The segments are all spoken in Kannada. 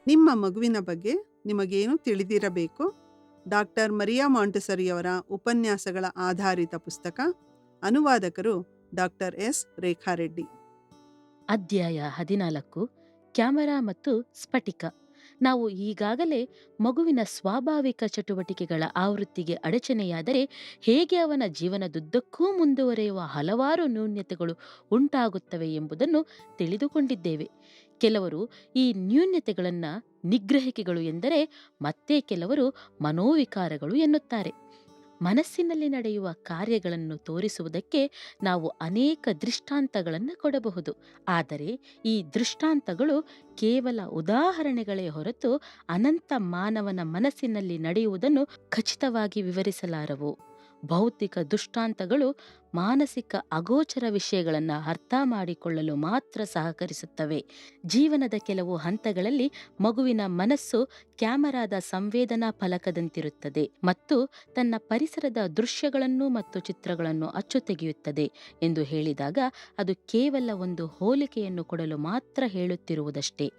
ನಿಮ್ಮ ಮಗುವಿನ ಬಗ್ಗೆ ನಿಮಗೇನು ತಿಳಿದಿರಬೇಕು? ಡಾಕ್ಟರ್ ಮರಿಯಾ ಮಾಂಟೆಸರಿಯವರ ಉಪನ್ಯಾಸಗಳ ಆಧಾರಿತ ಪುಸ್ತಕ. ಅನುವಾದಕರು ಡಾಕ್ಟರ್ ಎಸ್ ರೇಖಾರೆಡ್ಡಿ. ಅಧ್ಯಾಯ 14 ಕ್ಯಾಮರಾ ಮತ್ತು ಸ್ಫಟಿಕ. ನಾವು ಈಗಾಗಲೇ ಮಗುವಿನ ಸ್ವಾಭಾವಿಕ ಚಟುವಟಿಕೆಗಳ ಆವೃತ್ತಿಗೆ ಅಡಚಣೆಯಾದರೆ ಹೇಗೆ ಅವನ ಜೀವನದುದ್ದಕ್ಕೂ ಮುಂದುವರಿಯುವ ಹಲವಾರು ನ್ಯೂನ್ಯತೆಗಳು ಉಂಟಾಗುತ್ತವೆ ಎಂಬುದನ್ನು ತಿಳಿದುಕೊಂಡಿದ್ದೇವೆ. ಕೆಲವರು ಈ ನ್ಯೂನ್ಯತೆಗಳನ್ನು ನಿಗ್ರಹಿಕೆಗಳು ಎಂದರೆ, ಮತ್ತೆ ಕೆಲವರು ಮನೋವಿಕಾರಗಳು ಎನ್ನುತ್ತಾರೆ. ಮನಸ್ಸಿನಲ್ಲಿ ನಡೆಯುವ ಕಾರ್ಯಗಳನ್ನು ತೋರಿಸುವುದಕ್ಕೆ ನಾವು ಅನೇಕ ದೃಷ್ಟಾಂತಗಳನ್ನು ಕೊಡಬಹುದು. ಆದರೆ ಈ ದೃಷ್ಟಾಂತಗಳು ಕೇವಲ ಉದಾಹರಣೆಗಳೇ ಹೊರತು ಅನಂತ ಮಾನವನ ಮನಸ್ಸಿನಲ್ಲಿ ನಡೆಯುವುದನ್ನು ಖಚಿತವಾಗಿ ವಿವರಿಸಲಾರವು. ಭೌತಿಕ ದೃಷ್ಟಾಂತಗಳು ಮಾನಸಿಕ ಅಗೋಚರ ವಿಷಯಗಳನ್ನು ಅರ್ಥ ಮಾಡಿಕೊಳ್ಳಲು ಮಾತ್ರ ಸಹಕರಿಸುತ್ತವೆ. ಜೀವನದ ಕೆಲವು ಹಂತಗಳಲ್ಲಿ ಮಗುವಿನ ಮನಸ್ಸು ಕ್ಯಾಮರಾದ ಸಂವೇದನಾ ಫಲಕದಂತಿರುತ್ತದೆ ಮತ್ತು ತನ್ನ ಪರಿಸರದ ದೃಶ್ಯಗಳನ್ನು ಮತ್ತು ಚಿತ್ರಗಳನ್ನು ಅಚ್ಚು ತೆಗೆಯುತ್ತದೆ ಎಂದು ಹೇಳಿದಾಗ ಅದು ಕೇವಲ ಒಂದು ಹೋಲಿಕೆಯನ್ನು ಕೊಡಲು ಮಾತ್ರ ಹೇಳುತ್ತಿರುವುದಷ್ಟೇ.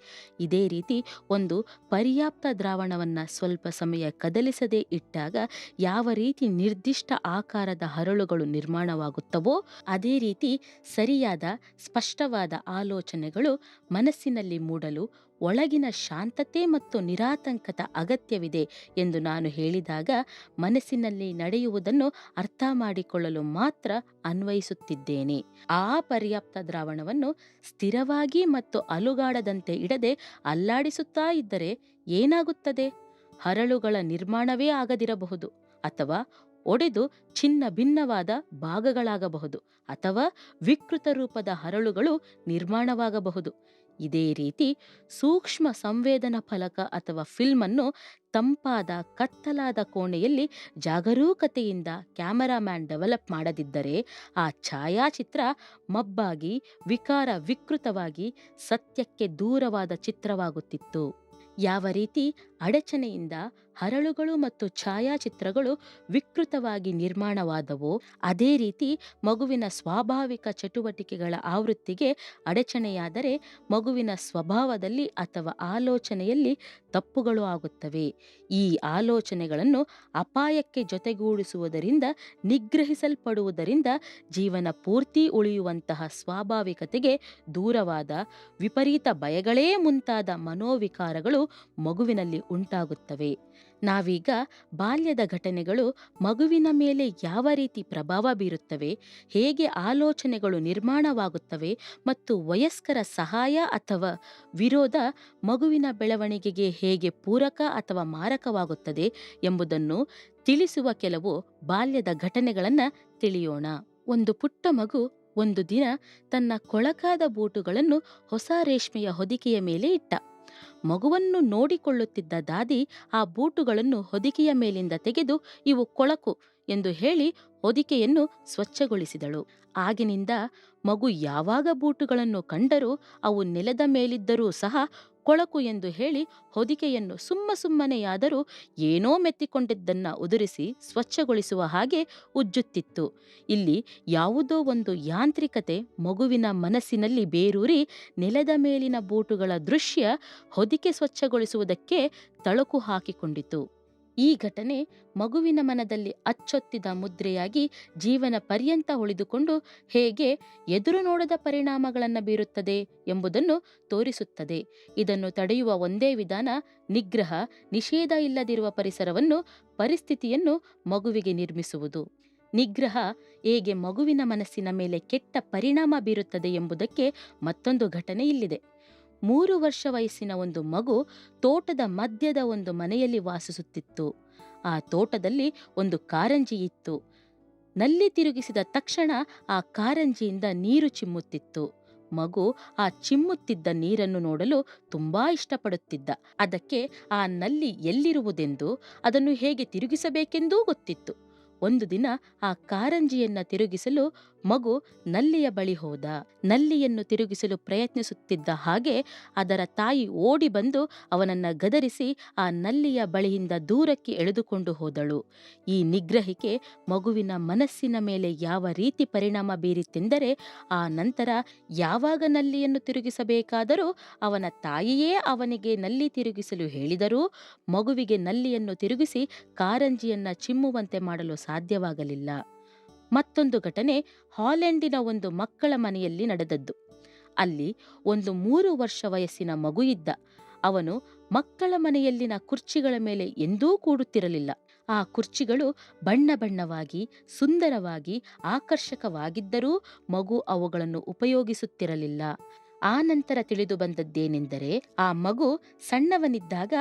ಇದೇ ರೀತಿ ಒಂದು ಪರ್ಯಾಪ್ತ ದ್ರಾವಣವನ್ನು ಸ್ವಲ್ಪ ಸಮಯ ಕದಲಿಸದೇ ಇಟ್ಟಾಗ ಯಾವ ರೀತಿ ನಿರ್ದಿಷ್ಟ ಆಕಾರದ ಹರಳುಗಳು ನಿರ್ಮಾಣವಾಗುತ್ತವೋ ಅದೇ ರೀತಿ ಸರಿಯಾದ ಸ್ಪಷ್ಟವಾದ ಆಲೋಚನೆಗಳು ಮನಸ್ಸಿನಲ್ಲಿ ಮೂಡಲು ಒಳಗಿನ ಶಾಂತತೆ ಮತ್ತು ನಿರಾತಂಕದ ಅಗತ್ಯವಿದೆ ಎಂದು ನಾನು ಹೇಳಿದಾಗ ಮನಸ್ಸಿನಲ್ಲಿ ನಡೆಯುವುದನ್ನು ಅರ್ಥ ಮಾಡಿಕೊಳ್ಳಲು ಮಾತ್ರ ಅನ್ವಯಿಸುತ್ತಿದ್ದೇನೆ. ಆ ಪರ್ಯಾಪ್ತ ದ್ರಾವಣವನ್ನು ಸ್ಥಿರವಾಗಿ ಮತ್ತು ಅಲುಗಾಡದಂತೆ ಇಡದೆ ಅಲ್ಲಾಡಿಸುತ್ತಾ ಇದ್ದರೆ ಏನಾಗುತ್ತದೆ? ಹರಳುಗಳ ನಿರ್ಮಾಣವೇ ಆಗದಿರಬಹುದು, ಅಥವಾ ಒಡೆದು ಚಿನ್ನ ಭಿನ್ನವಾದ ಭಾಗಗಳಾಗಬಹುದು, ಅಥವಾ ವಿಕೃತ ರೂಪದ ಹರಳುಗಳು ನಿರ್ಮಾಣವಾಗಬಹುದು. ಇದೇ ರೀತಿ ಸೂಕ್ಷ್ಮ ಸಂವೇದನಾ ಫಲಕ ಅಥವಾ ಫಿಲ್ಮ್ ಅನ್ನು ತಂಪಾದ ಕತ್ತಲಾದ ಕೋಣೆಯಲ್ಲಿ ಜಾಗರೂಕತೆಯಿಂದ ಕ್ಯಾಮರಾಮ್ಯಾನ್ ಡೆವಲಪ್ ಮಾಡದಿದ್ದರೆ ಆ ಛಾಯಾಚಿತ್ರ ಮಬ್ಬಾಗಿ ವಿಕೃತವಾಗಿ ಸತ್ಯಕ್ಕೆ ದೂರವಾದ ಚಿತ್ರವಾಗುತ್ತಿತ್ತು. ಯಾವ ರೀತಿ ಅಡಚಣೆಯಿಂದ ಹರಳುಗಳು ಮತ್ತು ಛಾಯಾಚಿತ್ರಗಳು ವಿಕೃತವಾಗಿ ನಿರ್ಮಾಣವಾದವೋ ಅದೇ ರೀತಿ ಮಗುವಿನ ಸ್ವಾಭಾವಿಕ ಚಟುವಟಿಕೆಗಳ ಆವೃತ್ತಿಗೆ ಅಡಚಣೆಯಾದರೆ ಮಗುವಿನ ಸ್ವಭಾವದಲ್ಲಿ ಅಥವಾ ಆಲೋಚನೆಯಲ್ಲಿ ತಪ್ಪುಗಳು ಆಗುತ್ತವೆ. ಈ ಆಲೋಚನೆಗಳನ್ನು ಅಪಾಯಕ್ಕೆ ಜೊತೆಗೂಡಿಸುವುದರಿಂದ ನಿಗ್ರಹಿಸಲ್ಪಡುವುದರಿಂದ ಜೀವನ ಪೂರ್ತಿ ಉಳಿಯುವಂತಹ ಸ್ವಾಭಾವಿಕತೆಗೆ ದೂರವಾದ ವಿಪರೀತ ಭಯಗಳೇ ಮುಂತಾದ ಮನೋವಿಕಾರಗಳು ಮಗುವಿನಲ್ಲಿ ಉಂಟಾಗುತ್ತವೆ. ನಾವೀಗ ಬಾಲ್ಯದ ಘಟನೆಗಳು ಮಗುವಿನ ಮೇಲೆ ಯಾವ ರೀತಿ ಪ್ರಭಾವ ಬೀರುತ್ತವೆ, ಹೇಗೆ ಆಲೋಚನೆಗಳು ನಿರ್ಮಾಣವಾಗುತ್ತವೆ ಮತ್ತು ವಯಸ್ಕರ ಸಹಾಯ ಅಥವಾ ವಿರೋಧ ಮಗುವಿನ ಬೆಳವಣಿಗೆಗೆ ಹೇಗೆ ಪೂರಕ ಅಥವಾ ಮಾರಕವಾಗುತ್ತದೆ ಎಂಬುದನ್ನು ತಿಳಿಸುವ ಕೆಲವು ಬಾಲ್ಯದ ಘಟನೆಗಳನ್ನು ತಿಳಿಯೋಣ. ಒಂದು ಪುಟ್ಟ ಮಗು ಒಂದು ದಿನ ತನ್ನ ಕೊಳಕಾದ ಬೂಟುಗಳನ್ನು ಹೊಸ ರೇಷ್ಮೆಯ ಹೊದಿಕೆಯ ಮೇಲೆ ಇಟ್ಟ. ಮಗುವನ್ನು ನೋಡಿಕೊಳ್ಳುತ್ತಿದ್ದ ದಾದಿ ಆ ಬೂಟುಗಳನ್ನು ಹೊದಿಕೆಯ ಮೇಲಿಂದ ತೆಗೆದು ಇವು ಕೊಳಕು ಎಂದು ಹೇಳಿ ಹೊದಿಕೆಯನ್ನು ಸ್ವಚ್ಛಗೊಳಿಸಿದಳು. ಆಗಿನಿಂದ ಮಗು ಯಾವಾಗ ಬೂಟುಗಳನ್ನು ಕಂಡರೂ ಅವು ನೆಲದ ಮೇಲಿದ್ದರೂ ಸಹ ಕೊಳಕು ಎಂದು ಹೇಳಿ ಹೊದಿಕೆಯನ್ನು ಸುಮ್ಮನೆಯಾದರೂ ಏನೋ ಮೆತ್ತಿಕೊಂಡಿದ್ದನ್ನು ಉದುರಿಸಿ ಸ್ವಚ್ಛಗೊಳಿಸುವ ಹಾಗೆ ಉಜ್ಜುತ್ತಿತ್ತು. ಇಲ್ಲಿ ಯಾವುದೋ ಒಂದು ಯಾಂತ್ರಿಕತೆ ಮಗುವಿನ ಮನಸ್ಸಿನಲ್ಲಿ ಬೇರೂರಿ ನೆಲದ ಮೇಲಿನ ಬೂಟುಗಳ ದೃಶ್ಯ ಹೊದಿಕೆ ಸ್ವಚ್ಛಗೊಳಿಸುವುದಕ್ಕೆ ತಳುಕು ಹಾಕಿಕೊಂಡಿತು. ಈ ಘಟನೆ ಮಗುವಿನ ಮನದಲ್ಲಿ ಅಚ್ಚೊತ್ತಿದ ಮುದ್ರೆಯಾಗಿ ಜೀವನ ಪರ್ಯಂತ ಉಳಿದುಕೊಂಡು ಹೇಗೆ ಎದುರು ನೋಡದ ಪರಿಣಾಮಗಳನ್ನು ಬೀರುತ್ತದೆ ಎಂಬುದನ್ನು ತೋರಿಸುತ್ತದೆ. ಇದನ್ನು ತಡೆಯುವ ಒಂದೇ ವಿಧಾನ ನಿಗ್ರಹ, ನಿಷೇಧ ಇಲ್ಲದಿರುವ ಪರಿಸ್ಥಿತಿಯನ್ನು ಮಗುವಿಗೆ ನಿರ್ಮಿಸುವುದು. ನಿಗ್ರಹ ಹೇಗೆ ಮಗುವಿನ ಮನಸ್ಸಿನ ಮೇಲೆ ಕೆಟ್ಟ ಪರಿಣಾಮ ಬೀರುತ್ತದೆ ಎಂಬುದಕ್ಕೆ ಮತ್ತೊಂದು ಘಟನೆ ಇಲ್ಲಿದೆ. 3 ವರ್ಷ ವಯಸ್ಸಿನ ಒಂದು ಮಗು ತೋಟದ ಮಧ್ಯದ ಒಂದು ಮನೆಯಲ್ಲಿ ವಾಸಿಸುತ್ತಿತ್ತು. ಆ ತೋಟದಲ್ಲಿ ಒಂದು ಕಾರಂಜಿ ಇತ್ತು. ನಲ್ಲಿ ತಿರುಗಿಸಿದ ತಕ್ಷಣ ಆ ಕಾರಂಜಿಯಿಂದ ನೀರು ಚಿಮ್ಮುತ್ತಿತ್ತು. ಮಗು ಆ ಚಿಮ್ಮುತ್ತಿದ್ದ ನೀರನ್ನು ನೋಡಲು ತುಂಬಾ ಇಷ್ಟಪಡುತ್ತಿದ್ದ. ಅದಕ್ಕೆ ಆ ನಲ್ಲಿ ಎಲ್ಲಿರುವುದೆಂದು, ಅದನ್ನು ಹೇಗೆ ತಿರುಗಿಸಬೇಕೆಂದೂ ಗೊತ್ತಿತ್ತು. ಒಂದು ದಿನ ಆ ಕಾರಂಜಿಯನ್ನ ತಿರುಗಿಸಲು ಮಗು ನಲ್ಲಿಯ ಬಳಿ ಹೋದ. ನಲ್ಲಿಯನ್ನು ತಿರುಗಿಸಲು ಪ್ರಯತ್ನಿಸುತ್ತಿದ್ದ ಹಾಗೆ ಅದರ ತಾಯಿ ಓಡಿ ಬಂದು ಅವನನ್ನ ಗದರಿಸಿ ಆ ನಲ್ಲಿಯ ಬಳಿಯಿಂದ ದೂರಕ್ಕೆ ಎಳೆದುಕೊಂಡು ಹೋದಳು. ಈ ನಿಗ್ರಹಿಕೆ ಮಗುವಿನ ಮನಸ್ಸಿನ ಮೇಲೆ ಯಾವ ರೀತಿ ಪರಿಣಾಮ ಬೀರಿತೆಂದರೆ, ಆ ನಂತರ ಯಾವಾಗ ನಲ್ಲಿಯನ್ನು ತಿರುಗಿಸಬೇಕಾದರೂ ಅವನ ತಾಯಿಯೇ ಅವನಿಗೆ ನಲ್ಲಿ ತಿರುಗಿಸಲು ಹೇಳಿದರೂ ಮಗುವಿಗೆ ನಲ್ಲಿಯನ್ನು ತಿರುಗಿಸಿ ಕಾರಂಜಿಯನ್ನ ಚಿಮ್ಮುವಂತೆ ಮಾಡಲು ಸಾಧ್ಯವಾಗಲಿಲ್ಲ. ಮತ್ತೊಂದು ಘಟನೆ ಹಾಲೆಂಡಿನ ಒಂದು ಮಕ್ಕಳ ಮನೆಯಲ್ಲಿ ನಡೆದದ್ದು. ಅಲ್ಲಿ ಒಂದು 3 ವರ್ಷ ವಯಸ್ಸಿನ ಮಗು ಇದ್ದ. ಅವನು ಮಕ್ಕಳ ಮನೆಯಲ್ಲಿನ ಕುರ್ಚಿಗಳ ಮೇಲೆ ಎಂದೂ ಕೂಡುತ್ತಿರಲಿಲ್ಲ. ಆ ಕುರ್ಚಿಗಳು ಬಣ್ಣ ಬಣ್ಣವಾಗಿ, ಸುಂದರವಾಗಿ, ಆಕರ್ಷಕವಾಗಿದ್ದರೂ ಮಗು ಅವುಗಳನ್ನು ಉಪಯೋಗಿಸುತ್ತಿರಲಿಲ್ಲ. ಆ ನಂತರ ತಿಳಿದು ಬಂದದ್ದೇನೆಂದರೆ, ಆ ಮಗು ಸಣ್ಣವನಿದ್ದಾಗ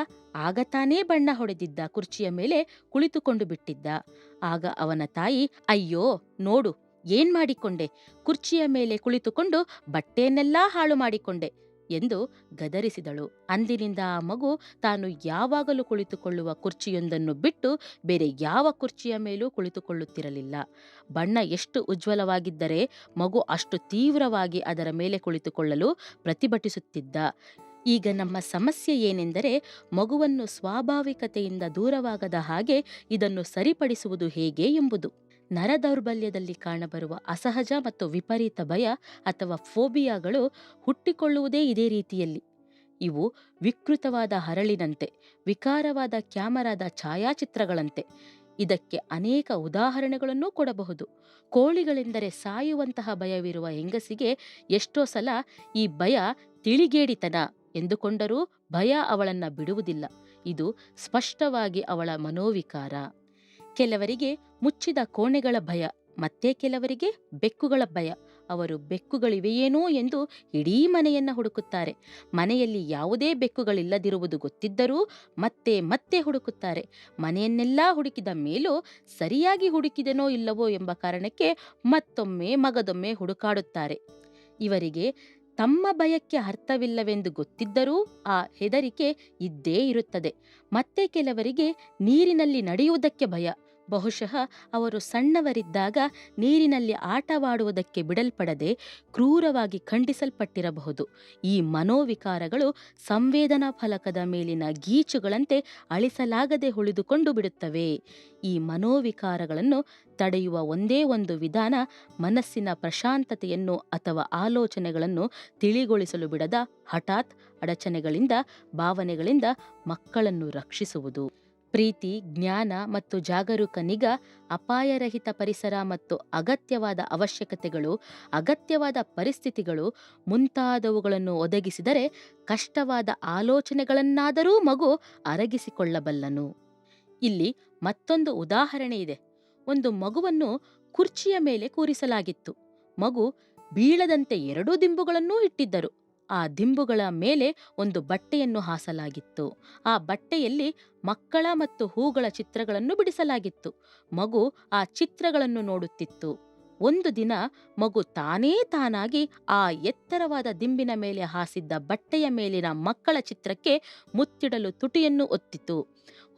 ಆಗ ತಾನೇ ಬಣ್ಣ ಹೊಡೆದಿದ್ದ ಕುರ್ಚಿಯ ಮೇಲೆ ಕುಳಿತುಕೊಂಡು ಬಿಟ್ಟಿದ್ದ. ಆಗ ಅವನ ತಾಯಿ, ಅಯ್ಯೋ ನೋಡು ಏನ್ ಮಾಡಿಕೊಂಡೆ, ಕುರ್ಚಿಯ ಮೇಲೆ ಕುಳಿತುಕೊಂಡು ಬಟ್ಟೆಯನ್ನೆಲ್ಲಾ ಹಾಳು ಮಾಡಿಕೊಂಡೆ ಎಂದು ಗದರಿಸಿದಳು. ಅಂದಿನಿಂದ ಆ ಮಗು ತಾನು ಯಾವಾಗಲೂ ಕುಳಿತುಕೊಳ್ಳುವ ಕುರ್ಚಿಯೊಂದನ್ನು ಬಿಟ್ಟು ಬೇರೆ ಯಾವ ಕುರ್ಚಿಯ ಮೇಲೂ ಕುಳಿತುಕೊಳ್ಳುತ್ತಿರಲಿಲ್ಲ. ಬಣ್ಣ ಎಷ್ಟು ಉಜ್ವಲವಾಗಿದ್ದರೆ ಮಗು ಅಷ್ಟು ತೀವ್ರವಾಗಿ ಅದರ ಮೇಲೆ ಕುಳಿತುಕೊಳ್ಳಲು ಪ್ರತಿಭಟಿಸುತ್ತಿದ್ದ. ಈಗ ನಮ್ಮ ಸಮಸ್ಯೆ ಏನೆಂದರೆ, ಮಗುವನ್ನು ಸ್ವಾಭಾವಿಕತೆಯಿಂದ ದೂರವಾಗದ ಹಾಗೆ ಇದನ್ನು ಸರಿಪಡಿಸುವುದು ಹೇಗೆ ಎಂಬುದು. ನರದೌರ್ಬಲ್ಯದಲ್ಲಿ ಕಾಣಬರುವ ಅಸಹಜ ಮತ್ತು ವಿಪರೀತ ಭಯ ಅಥವಾ ಫೋಬಿಯಾಗಳು ಹುಟ್ಟಿಕೊಳ್ಳುವುದೇ ಇದೇ ರೀತಿಯಲ್ಲಿ. ಇವು ವಿಕೃತವಾದ ಹರಳಿನಂತೆ, ವಿಕಾರವಾದ ಕ್ಯಾಮರಾದ ಛಾಯಾಚಿತ್ರಗಳಂತೆ. ಇದಕ್ಕೆ ಅನೇಕ ಉದಾಹರಣೆಗಳನ್ನೂ ಕೊಡಬಹುದು. ಕೋಳಿಗಳೆಂದರೆ ಸಾಯುವಂತಹ ಭಯವಿರುವ ಹೆಂಗಸಿಗೆ ಎಷ್ಟೋ ಸಲ ಈ ಭಯ ತಿಳಿಗೇಡಿತನ ಎಂದುಕೊಂಡರೂ ಭಯ ಅವಳನ್ನ ಬಿಡುವುದಿಲ್ಲ. ಇದು ಸ್ಪಷ್ಟವಾಗಿ ಅವಳ ಮನೋವಿಕಾರ. ಕೆಲವರಿಗೆ ಮುಚ್ಚಿದ ಕೋಣೆಗಳ ಭಯ, ಮತ್ತೆ ಕೆಲವರಿಗೆ ಬೆಕ್ಕುಗಳ ಭಯ. ಅವರು ಬೆಕ್ಕುಗಳಿವೆಯೇನೋ ಎಂದು ಇಡೀ ಮನೆಯನ್ನ ಹುಡುಕುತ್ತಾರೆ. ಮನೆಯಲ್ಲಿ ಯಾವುದೇ ಬೆಕ್ಕುಗಳಿಲ್ಲದಿರುವುದು ಗೊತ್ತಿದ್ದರೂ ಮತ್ತೆ ಮತ್ತೆ ಹುಡುಕುತ್ತಾರೆ. ಮನೆಯನ್ನೆಲ್ಲ ಹುಡುಕಿದ ಮೇಲೂ ಸರಿಯಾಗಿ ಹುಡುಕಿದೆನೋ ಇಲ್ಲವೋ ಎಂಬ ಕಾರಣಕ್ಕೆ ಮತ್ತೊಮ್ಮೆ ಮಗದೊಮ್ಮೆ ಹುಡುಕಾಡುತ್ತಾರೆ. ಇವರಿಗೆ ತಮ್ಮ ಭಯಕ್ಕೆ ಅರ್ಥವಿಲ್ಲವೆಂದು ಗೊತ್ತಿದ್ದರೂ ಆ ಹೆದರಿಕೆ ಇದ್ದೇ ಇರುತ್ತದೆ. ಮತ್ತೆ ಕೆಲವರಿಗೆ ನೀರಿನಲ್ಲಿ ನಡೆಯುವುದಕ್ಕೆ ಭಯ. ಬಹುಶಃ ಅವರು ಸಣ್ಣವರಿದ್ದಾಗ ನೀರಿನಲ್ಲಿ ಆಟವಾಡುವುದಕ್ಕೆ ಬಿಡಲ್ಪಡದೆ ಕ್ರೂರವಾಗಿ ಖಂಡಿಸಲ್ಪಟ್ಟಿರಬಹುದು. ಈ ಮನೋವಿಕಾರಗಳು ಸಂವೇದನಾ ಫಲಕದ ಮೇಲಿನ ಗೀಚುಗಳಂತೆ ಅಳಿಸಲಾಗದೆ ಉಳಿದುಕೊಂಡು ಬಿಡುತ್ತವೆ. ಈ ಮನೋವಿಕಾರಗಳನ್ನು ತಡೆಯುವ ಒಂದೇ ಒಂದು ವಿಧಾನ, ಮನಸ್ಸಿನ ಪ್ರಶಾಂತತೆಯನ್ನು ಅಥವಾ ಆಲೋಚನೆಗಳನ್ನು ತಿಳಿಗೊಳಿಸಲು ಬಿಡದ ಹಠಾತ್ ಅಡಚಣೆಗಳಿಂದ, ಭಾವನೆಗಳಿಂದ ಮಕ್ಕಳನ್ನು ರಕ್ಷಿಸುವುದು. ಪ್ರೀತಿ, ಜ್ಞಾನ ಮತ್ತು ಜಾಗರೂಕ ನಿಗಾ, ಅಪಾಯರಹಿತ ಪರಿಸರ ಮತ್ತು ಅಗತ್ಯವಾದ ಅವಶ್ಯಕತೆಗಳು, ಅಗತ್ಯವಾದ ಪರಿಸ್ಥಿತಿಗಳು ಮುಂತಾದವುಗಳನ್ನು ಒದಗಿಸಿದರೆ ಕಷ್ಟವಾದ ಆಲೋಚನೆಗಳನ್ನಾದರೂ ಮಗು ಅರಗಿಸಿಕೊಳ್ಳಬಲ್ಲನು. ಇಲ್ಲಿ ಮತ್ತೊಂದು ಉದಾಹರಣೆ ಇದೆ. ಒಂದು ಮಗುವನ್ನು ಕುರ್ಚಿಯ ಮೇಲೆ ಕೂರಿಸಲಾಗಿತ್ತು. ಮಗು ಬೀಳದಂತೆ 2 ದಿಂಬುಗಳನ್ನೂ ಇಟ್ಟಿದ್ದರು. ಆ ದಿಂಬುಗಳ ಮೇಲೆ ಒಂದು ಬಟ್ಟೆಯನ್ನು ಹಾಸಲಾಗಿತ್ತು. ಆ ಬಟ್ಟೆಯಲ್ಲಿ ಮಕ್ಕಳ ಮತ್ತು ಹೂಗಳ ಚಿತ್ರಗಳನ್ನು ಬಿಡಿಸಲಾಗಿತ್ತು. ಮಗು ಆ ಚಿತ್ರಗಳನ್ನು ನೋಡುತ್ತಿತ್ತು. ಒಂದು ದಿನ ಮಗು ತಾನಾಗಿ ಆ ಎತ್ತರವಾದ ದಿಂಬಿನ ಮೇಲೆ ಹಾಸಿದ್ದ ಬಟ್ಟೆಯ ಮೇಲಿನ ಮಕ್ಕಳ ಚಿತ್ರಕ್ಕೆ ಮುತ್ತಿಡಲು ತುಟಿಯನ್ನು ಒತ್ತಿತು.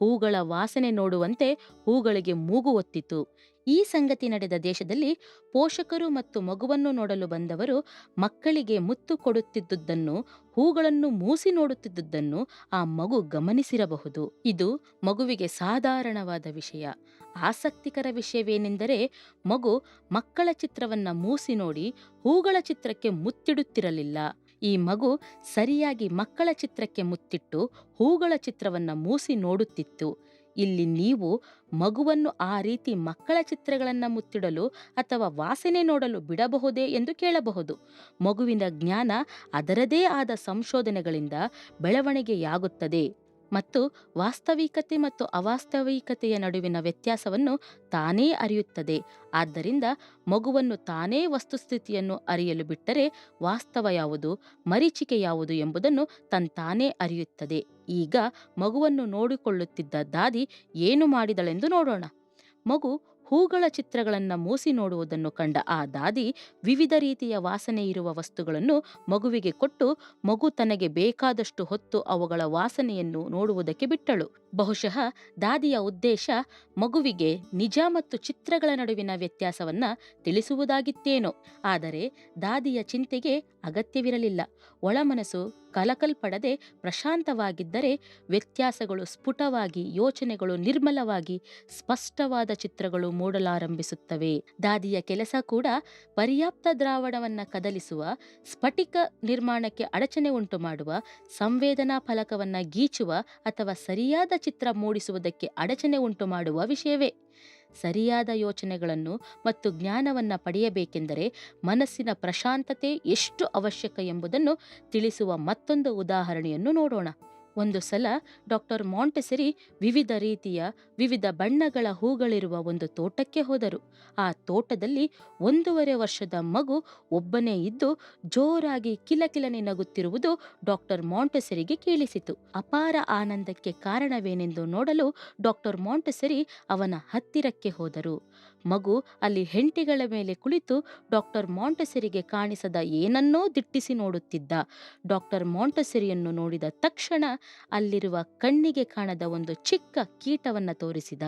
ಹೂಗಳ ವಾಸನೆ ನೋಡುವಂತೆ ಹೂಗಳಿಗೆ ಮೂಗು ಒತ್ತಿತು. ಈ ಸಂಗತಿ ನಡೆದ ದೇಶದಲ್ಲಿ ಪೋಷಕರು ಮತ್ತು ಮಗುವನ್ನು ನೋಡಲು ಬಂದವರು ಮಕ್ಕಳಿಗೆ ಮುತ್ತು ಕೊಡುತ್ತಿದ್ದುದನ್ನು, ಹೂಗಳನ್ನು ಮೂಸಿ ನೋಡುತ್ತಿದ್ದುದನ್ನು ಆ ಮಗು ಗಮನಿಸಿರಬಹುದು. ಇದು ಮಗುವಿಗೆ ಸಾಧಾರಣವಾದ ವಿಷಯ. ಆಸಕ್ತಿಕರ ವಿಷಯವೇನೆಂದರೆ, ಮಗು ಮಕ್ಕಳ ಚಿತ್ರವನ್ನ ಮೂಸಿ ನೋಡಿ ಹೂಗಳ ಚಿತ್ರಕ್ಕೆ ಮುತ್ತಿಡುತ್ತಿರಲಿಲ್ಲ. ಈ ಮಗು ಸರಿಯಾಗಿ ಮಕ್ಕಳ ಚಿತ್ರಕ್ಕೆ ಮುತ್ತಿಟ್ಟು ಹೂಗಳ ಚಿತ್ರವನ್ನ ಮೂಸಿ ನೋಡುತ್ತಿತ್ತು. ಇಲ್ಲಿ ನೀವು ಮಗುವನ್ನು ಆ ರೀತಿ ಮಕ್ಕಳ ಚಿತ್ರಗಳನ್ನು ಮುತ್ತಿಡಲು ಅಥವಾ ವಾಸನೆ ನೋಡಲು ಬಿಡಬಹುದೇ ಎಂದು ಕೇಳಬಹುದು. ಮಗುವಿನ ಜ್ಞಾನ ಅದರದೇ ಆದ ಸಂಶೋಧನೆಗಳಿಂದ ಬೆಳವಣಿಗೆಯಾಗುತ್ತದೆ ಮತ್ತು ವಾಸ್ತವಿಕತೆ ಮತ್ತು ಅವಾಸ್ತವಿಕತೆಯ ನಡುವಿನ ವ್ಯತ್ಯಾಸವನ್ನು ತಾನೇ ಅರಿಯುತ್ತದೆ. ಆದ್ದರಿಂದ ಮಗುವನ್ನು ತಾನೇ ವಸ್ತುಸ್ಥಿತಿಯನ್ನು ಅರಿಯಲು ಬಿಟ್ಟರೆ ವಾಸ್ತವ ಯಾವುದು, ಮರೀಚಿಕೆ ಯಾವುದು ಎಂಬುದನ್ನು ತಾನೇ ಅರಿಯುತ್ತದೆ. ಈಗ ಮಗುವನ್ನು ನೋಡಿಕೊಳ್ಳುತ್ತಿದ್ದ ದಾದಿ ಏನು ಮಾಡಿದಳೆಂದು ನೋಡೋಣ. ಮಗು ಹೂಗಳ ಚಿತ್ರಗಳನ್ನು ಮೂಸಿ ನೋಡುವುದನ್ನು ಕಂಡ ಆ ದಾದಿ ವಿವಿಧ ರೀತಿಯ ವಾಸನೆ ಇರುವ ವಸ್ತುಗಳನ್ನು ಮಗುವಿಗೆ ಕೊಟ್ಟು ಮಗು ತನಗೆ ಬೇಕಾದಷ್ಟು ಹೊತ್ತು ಅವುಗಳ ವಾಸನೆಯನ್ನು ನೋಡುವುದಕ್ಕೆ ಬಿಟ್ಟಳು. ಬಹುಶಃ ದಾದಿಯ ಉದ್ದೇಶ ಮಗುವಿಗೆ ನಿಜ ಮತ್ತು ಚಿತ್ರಗಳ ನಡುವಿನ ವ್ಯತ್ಯಾಸವನ್ನ ತಿಳಿಸುವುದಾಗಿತ್ತೇನೋ. ಆದರೆ ದಾದಿಯ ಚಿಂತೆಗೆ ಅಗತ್ಯವಿರಲಿಲ್ಲ. ಒಳಮನಸ್ಸು ಕಲಕಲ್ಪಡದೆ ಪ್ರಶಾಂತವಾಗಿದ್ದರೆ ವ್ಯತ್ಯಾಸಗಳು ಸ್ಫುಟವಾಗಿ, ಯೋಚನೆಗಳು ನಿರ್ಮಲವಾಗಿ, ಸ್ಪಷ್ಟವಾದ ಚಿತ್ರಗಳು ಮೂಡಲಾರಂಭಿಸುತ್ತವೆ. ದಾದಿಯ ಕೆಲಸ ಕೂಡ ಪರ್ಯಾಪ್ತ ದ್ರಾವಣವನ್ನ ಕದಲಿಸುವ, ಸ್ಫಟಿಕ ನಿರ್ಮಾಣಕ್ಕೆ ಅಡಚಣೆ ಉಂಟು ಮಾಡುವ, ಸಂವೇದನಾ ಫಲಕವನ್ನ ಗೀಚುವ ಅಥವಾ ಸರಿಯಾದ ಚಿತ್ರ ಮೂಡಿಸುವುದಕ್ಕೆ ಅಡಚಣೆ ಉಂಟು ಮಾಡುವ ವಿಷಯವೇ. ಸರಿಯಾದ ಯೋಚನೆಗಳನ್ನು ಮತ್ತು ಜ್ಞಾನವನ್ನು ಪಡೆಯಬೇಕೆಂದರೆ ಮನಸ್ಸಿನ ಪ್ರಶಾಂತತೆ ಎಷ್ಟು ಅವಶ್ಯಕ ಎಂಬುದನ್ನು ತಿಳಿಸುವ ಮತ್ತೊಂದು ಉದಾಹರಣೆಯನ್ನು ನೋಡೋಣ. ಒಂದು ಸಲ ಡಾಕ್ಟರ್ ಮಾಂಟೆಸರಿ ವಿವಿಧ ರೀತಿಯ, ವಿವಿಧ ಬಣ್ಣಗಳ ಹೂಗಳಿರುವ ಒಂದು ತೋಟಕ್ಕೆ ಹೋದರು. ಆ ತೋಟದಲ್ಲಿ 1.5 ವರ್ಷದ ಮಗು ಒಬ್ಬನೇ ಇದ್ದು ಜೋರಾಗಿ ಕಿಲಕಿಲನೆ ನಗುತ್ತಿರುವುದು ಡಾಕ್ಟರ್ ಮಾಂಟೆಸರಿಗೆ ಕೇಳಿಸಿತು. ಅಪಾರ ಆನಂದಕ್ಕೆ ಕಾರಣವೇನೆಂದು ನೋಡಲು ಡಾಕ್ಟರ್ ಮಾಂಟೆಸರಿ ಅವನ ಹತ್ತಿರಕ್ಕೆ ಹೋದರು. ಮಗು ಅಲ್ಲಿ ಹೆಂಟಿಗಳ ಮೇಲೆ ಕುಳಿತು ಡಾಕ್ಟರ್ ಮಾಂಟೆಸರಿಗೆ ಕಾಣಿಸದ ಏನನ್ನೋ ದಿಟ್ಟಿಸಿ ನೋಡುತ್ತಿದ್ದ. ಡಾಕ್ಟರ್ ಮಾಂಟೆಸರಿಯನ್ನು ನೋಡಿದ ತಕ್ಷಣ ಅಲ್ಲಿರುವ ಕಣ್ಣಿಗೆ ಕಾಣದ ಒಂದು ಚಿಕ್ಕ ಕೀಟವನ್ನು ತೋರಿಸಿದ.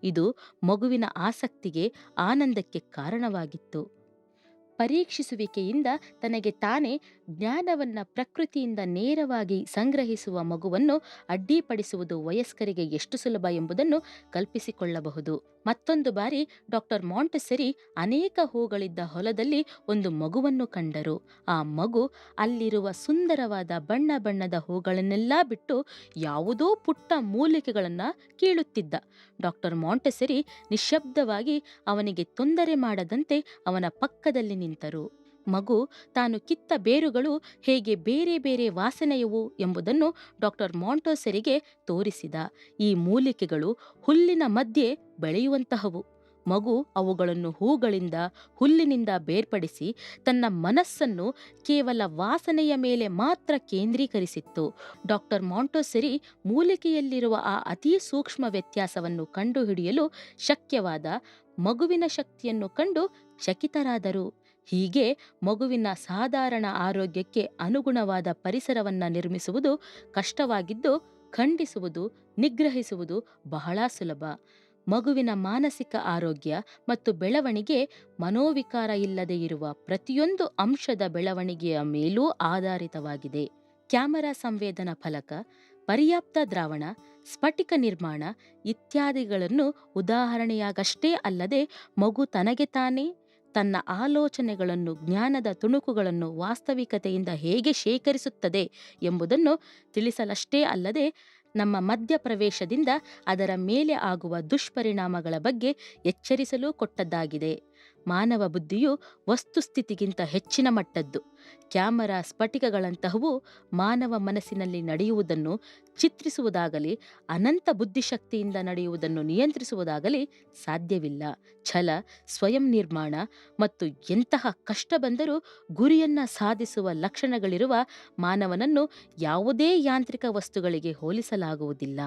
ಇದು ಮಗುವಿನ ಆಸಕ್ತಿಗೆ, ಆನಂದಕ್ಕೆ ಕಾರಣವಾಗಿತ್ತು. ಪರೀಕ್ಷಿಸುವಿಕೆಯಿಂದ ತನಗೆ ತಾನೇ ಜ್ಞಾನವನ್ನ ಪ್ರಕೃತಿಯಿಂದ ನೇರವಾಗಿ ಸಂಗ್ರಹಿಸುವ ಮಗುವನ್ನು ಅಡ್ಡಿಪಡಿಸುವುದು ವಯಸ್ಕರಿಗೆ ಎಷ್ಟು ಸುಲಭ ಎಂಬುದನ್ನು ಕಲ್ಪಿಸಿಕೊಳ್ಳಬಹುದು. ಮತ್ತೊಂದು ಬಾರಿ ಡಾಕ್ಟರ್ ಮಾಂಟೆಸರಿ ಅನೇಕ ಹೂಗಳಿದ್ದ ಹೊಲದಲ್ಲಿ ಒಂದು ಮಗುವನ್ನು ಕಂಡರು. ಆ ಮಗು ಅಲ್ಲಿರುವ ಸುಂದರವಾದ ಬಣ್ಣ ಬಣ್ಣದ ಹೂಗಳನ್ನೆಲ್ಲ ಬಿಟ್ಟು ಯಾವುದೋ ಪುಟ್ಟ ಮೂಲಿಕೆಗಳನ್ನು ಕೀಳುತ್ತಿದ್ದ. ಡಾಕ್ಟರ್ ಮಾಂಟೆಸರಿ ನಿಶ್ಶಬ್ದವಾಗಿ ಅವನಿಗೆ ತೊಂದರೆ ಮಾಡದಂತೆ ಅವನ ಪಕ್ಕದಲ್ಲಿ ನಿಂತರು. ಮಗು ತಾನು ಕಿತ್ತ ಬೇರುಗಳು ಹೇಗೆ ಬೇರೆ ಬೇರೆ ವಾಸನೆಯವು ಎಂಬುದನ್ನು ಡಾಕ್ಟರ್ ಮಾಂಟೆಸರಿಗೆ ತೋರಿಸಿದ. ಈ ಮೂಲಿಕೆಗಳು ಹುಲ್ಲಿನ ಮಧ್ಯೆ ಬೆಳೆಯುವಂತಹವು. ಮಗು ಅವುಗಳನ್ನು ಹೂಗಳಿಂದ, ಹುಲ್ಲಿನಿಂದ ಬೇರ್ಪಡಿಸಿ ತನ್ನ ಮನಸ್ಸನ್ನು ಕೇವಲ ವಾಸನೆಯ ಮೇಲೆ ಮಾತ್ರ ಕೇಂದ್ರೀಕರಿಸಿತ್ತು. ಡಾಕ್ಟರ್ ಮಾಂಟೆಸರಿ ಮೂಲಿಕೆಯಲ್ಲಿರುವ ಆ ಅತಿ ಸೂಕ್ಷ್ಮ ವ್ಯತ್ಯಾಸವನ್ನು ಕಂಡುಹಿಡಿಯಲು ಶಕ್ಯವಾದ ಮಗುವಿನ ಶಕ್ತಿಯನ್ನು ಕಂಡು ಚಕಿತರಾದರು. ಹೀಗೆ ಮಗುವಿನ ಸಾಧಾರಣ ಆರೋಗ್ಯಕ್ಕೆ ಅನುಗುಣವಾದ ಪರಿಸರವನ್ನು ನಿರ್ಮಿಸುವುದು ಕಷ್ಟವಾಗಿದ್ದು, ಖಂಡಿಸುವುದು, ನಿಗ್ರಹಿಸುವುದು ಬಹಳ ಸುಲಭ. ಮಗುವಿನ ಮಾನಸಿಕ ಆರೋಗ್ಯ ಮತ್ತು ಬೆಳವಣಿಗೆ ಮನೋವಿಕಾರ ಇಲ್ಲದೆ ಇರುವ ಪ್ರತಿಯೊಂದು ಅಂಶದ ಬೆಳವಣಿಗೆಯ ಮೇಲೂ ಆಧಾರಿತವಾಗಿದೆ. ಕ್ಯಾಮರಾ ಸಂವೇದನಾ ಫಲಕ, ಪರ್ಯಾಪ್ತ ದ್ರಾವಣ, ಸ್ಫಟಿಕ ನಿರ್ಮಾಣ ಇತ್ಯಾದಿಗಳನ್ನು ಉದಾಹರಣೆಯಾಗಷ್ಟೇ ಅಲ್ಲದೆ ಮಗು ತನಗೆ ತಾನೇ ತನ್ನ ಆಲೋಚನೆಗಳನ್ನು, ಜ್ಞಾನದ ತುಣುಕುಗಳನ್ನು ವಾಸ್ತವಿಕತೆಯಿಂದ ಹೇಗೆ ಶೇಖರಿಸುತ್ತದೆ ಎಂಬುದನ್ನು ತಿಳಿಸಲಷ್ಟೇ ಅಲ್ಲದೆ ನಮ್ಮ ಮಧ್ಯಪ್ರವೇಶದಿಂದ ಅದರ ಮೇಲೆ ಆಗುವ ದುಷ್ಪರಿಣಾಮಗಳ ಬಗ್ಗೆ ಎಚ್ಚರಿಸಲು ಕೊಟ್ಟದ್ದಾಗಿದೆ. ಮಾನವ ಬುದ್ಧಿಯು ವಸ್ತುಸ್ಥಿತಿಗಿಂತ ಹೆಚ್ಚಿನ ಮಟ್ಟದ್ದು. ಕ್ಯಾಮರಾ ಸ್ಫಟಿಕಗಳಂತಹವು ಮಾನವ ಮನಸ್ಸಿನಲ್ಲಿ ನಡೆಯುವುದನ್ನು ಚಿತ್ರಿಸುವುದಾಗಲಿ ಅನಂತ ಬುದ್ಧಿಶಕ್ತಿಯಿಂದ ನಡೆಯುವುದನ್ನು ನಿಯಂತ್ರಿಸುವುದಾಗಲಿ ಸಾಧ್ಯವಿಲ್ಲ. ಛಲ, ಸ್ವಯಂ ನಿರ್ಮಾಣ ಮತ್ತು ಎಂತಹ ಕಷ್ಟ ಬಂದರೂ ಗುರಿಯನ್ನ ಸಾಧಿಸುವ ಲಕ್ಷಣಗಳಿರುವ ಮಾನವನನ್ನು ಯಾವುದೇ ಯಾಂತ್ರಿಕ ವಸ್ತುಗಳಿಗೆ ಹೋಲಿಸಲಾಗುವುದಿಲ್ಲ.